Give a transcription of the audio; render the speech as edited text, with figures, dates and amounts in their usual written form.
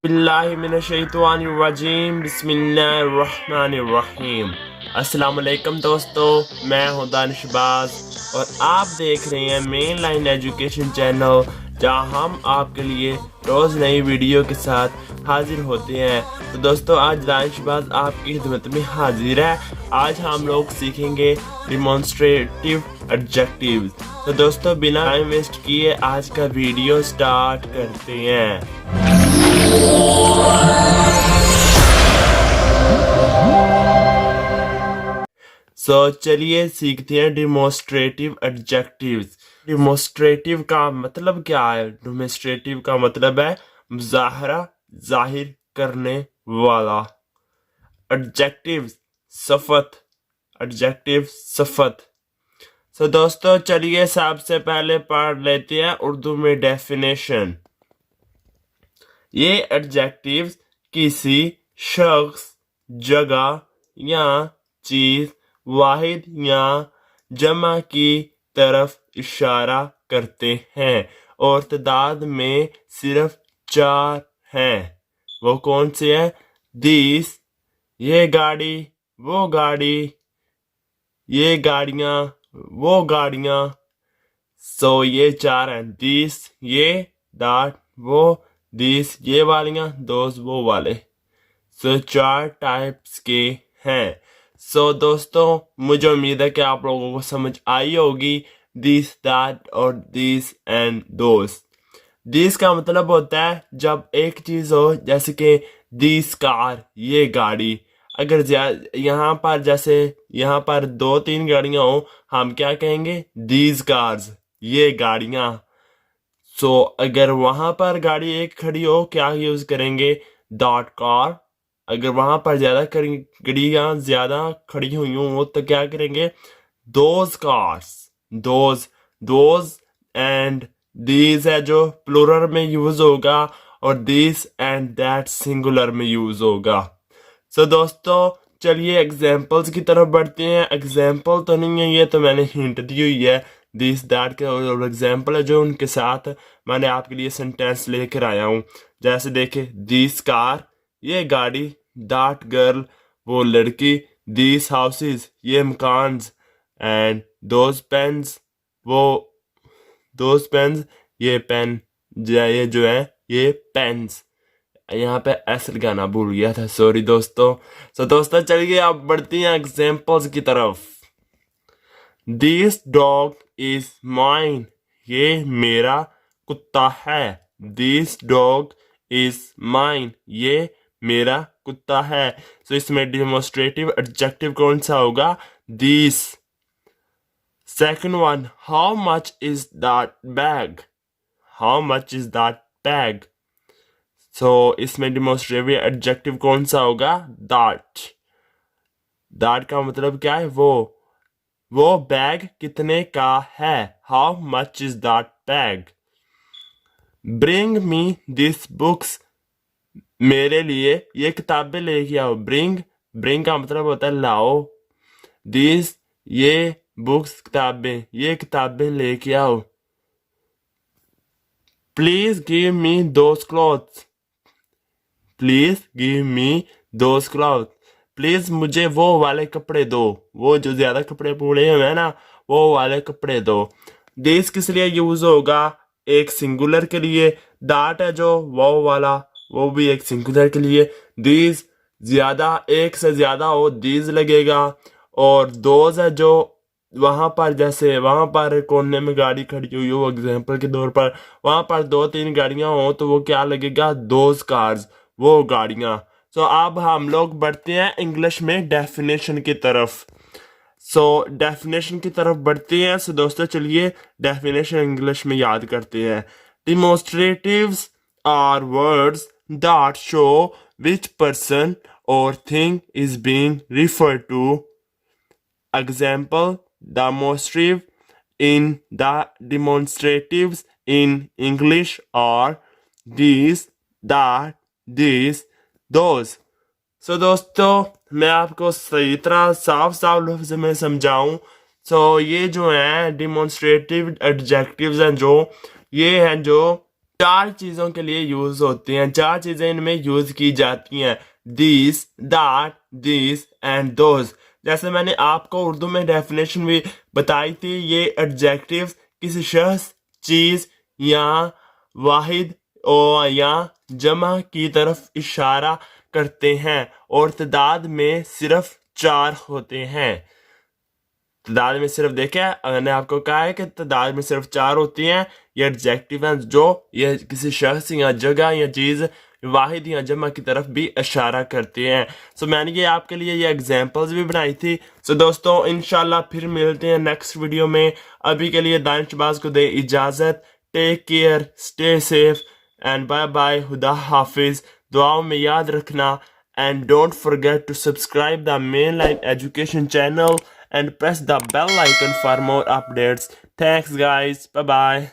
बिस्मिल्लाहिमिनश्शैतानिर्रजीम बिस्मिल्लाहिर्रहमानिर्रहीम। अस्सलाम वालेकुम दोस्तों, मैं हूं दानिशबाज और आप देख रहे हैं मेन लाइन एजुकेशन चैनल, जहां हम आपके लिए रोज़ नई वीडियो के साथ हाजिर होते हैं। तो दोस्तों, आज दानिशबाज आपकी खिदमत में हाजिर है। आज हम लोग सीखेंगे डिमॉन्स्ट्रेटिव एडजेक्टिव्स। तो दोस्तों, बिना टाइम वेस्ट किए आज का वीडियो स्टार्ट करते हैं। चलिए सीखते हैं डिमॉन्स्ट्रेटिव एडजेक्टिव्स। डिमॉन्स्ट्रेटिव का मतलब क्या है? डिमॉन्स्ट्रेटिव का मतलब है मुजाहरा, जाहिर करने वाला। एडजेक्टिव सिफत, एडजेक्टिव सिफत। दोस्तों, चलिए सबसे पहले पढ़ लेते हैं उर्दू में डेफिनेशन। ये एडजेक्टिव किसी शख्स, जगह या चीज, वाहिद या जमा की तरफ इशारा करते हैं और तादाद में सिर्फ 4 हैं। वो कौन से हैं? दिस, ये गाड़ी, वो गाड़ी, ये गाड़ियाँ, वो गाड़ियाँ। ये 4 हैं। दिस, ये, दैट, वो, दिस, ये वालियाँ, दोस्त, वो वाले। 4 टाइप्स के हैं। दोस्तों, मुझे उम्मीद है कि आप लोगों को समझ आई होगी दिस, दैट और दिस एंड दोस्त। दिस का मतलब होता है जब एक चीज हो, जैसे कि दिस कार, ये गाड़ी। अगर यहाँ पर जैसे यहाँ पर 2-3 गाड़ियां हो, हम क्या कहेंगे? दीज कार्स, ये गाड़ियां। अगर वहां पर गाड़ी एक खड़ी हो, क्या यूज करेंगे? Dot car. अगर वहां पर गाड़ियां ज्यादा खड़ी हुई हो तो क्या करेंगे? Those cars, those and these है जो प्लूरल में यूज होगा, और दिस एंड दैट सिंगुलर में यूज होगा। दोस्तों, चलिए एग्जाम्पल्स की तरफ बढ़ते हैं। एग्जाम्पल तो नहीं है ये, तो मैंने हिंट दी हुई है। दिस दैट के एग्जाम्पल है जो उनके साथ मैंने आपके लिए सेंटेंस लेकर आया हूँ। जैसे देखे, दिस कार, ये गाड़ी, दैट गर्ल, वो लड़की, दिस हाउसेस, ये मकान, and those pens, those pens, ये पेन, ये जो है ये पेन्स। यहाँ पे एस लगाना भूल गया था, सॉरी दोस्तों। दोस्तों, चलिए आप बढ़ती हैं एग्जाम्पल्स की तरफ। दिस डॉग इज माइन, ये मेरा कुत्ता है। दिस डॉग इज माइन, ये मेरा कुत्ता है। इसमें डिमॉन्स्ट्रेटिव एडजेक्टिव कौन सा होगा? This. Second one, how much is that bag? How much is that bag? इसमें डिमॉन्स्ट्रेटिव एडजेक्टिव कौन सा होगा? दैट। दैट का मतलब क्या है? वो बैग कितने का है? How much is that bag? Bring me this books, मेरे लिए ये किताबें लेके आओ। ब्रिंग का मतलब होता है लाओ। दिस, ये बुक्स, किताबें, ये किताबें लेके आओ। Please give me those clothes, please give me those cloth, please मुझे वो वाले कपड़े दो। वो जो ज्यादा कपड़े पूरे हुए हैं ना, वो वाले कपड़े दो। दिस किस लिए यूज होगा? एक सिंगुलर के लिए। दैट है जो वो वाला, वो भी एक सिंगुलर के लिए। दिस ज्यादा, एक से ज्यादा हो, दिस लगेगा। और दोज है जो वहां पर, जैसे वहां पर कोने में गाड़ी खड़ी हुई हो, एग्जाम्पल के तौर पर वहां पर 2-3 गाड़ियां हो, तो वो क्या लगेगा? दोज कार्स, वो गाड़ियां। अब हम लोग बढ़ते हैं इंग्लिश में डेफिनेशन की तरफ। डेफिनेशन की तरफ बढ़ते हैं। दोस्तों, चलिए डेफिनेशन इंग्लिश में याद करते हैं। Demonstratives are words that show which person or thing is being referred to. Example, demonstrative in the demonstratives in English are these, that, this, those. दोस्तों, मैं आपको सही तरह साफ लफ्ज में समझाऊं। ये जो है डिमॉन्स्ट्रेटिव एडजेक्टिव्स हैं, जो ये हैं जो चार चीजों के लिए यूज होती हैं, चार चीजें इनमें यूज की जाती हैं, this, that, this and those. जैसे मैंने आपको उर्दू में डेफिनेशन भी बताई थी, ये एडजेक्टिव्स किसी शख्स, चीज या वाहिद और या जमा की तरफ इशारा करते हैं और तादाद में सिर्फ चार होते हैं। तादाद में सिर्फ देखे, मैंने आपको कहा है कि तादाद में सिर्फ चार होती हैं। ये एडजेक्टिव हैं जो ये किसी शख्स या जगह या चीज वाहिद या जमा की तरफ भी इशारा करते हैं। सो मैंने ये आपके लिए ये एग्जांपल्स भी बनाई थी। सो दोस्तों इंशाल्लाह फिर मिलते हैं नेक्स्ट वीडियो में। अभी के लिए दानिशबाज को दे इजाजत। Take care, stay safe and bye bye, खुदा हाफिज। दुआओं में याद रखना and don't forget to subscribe the Mainline Education channel and press the bell icon for more updates. Thanks guys, bye bye.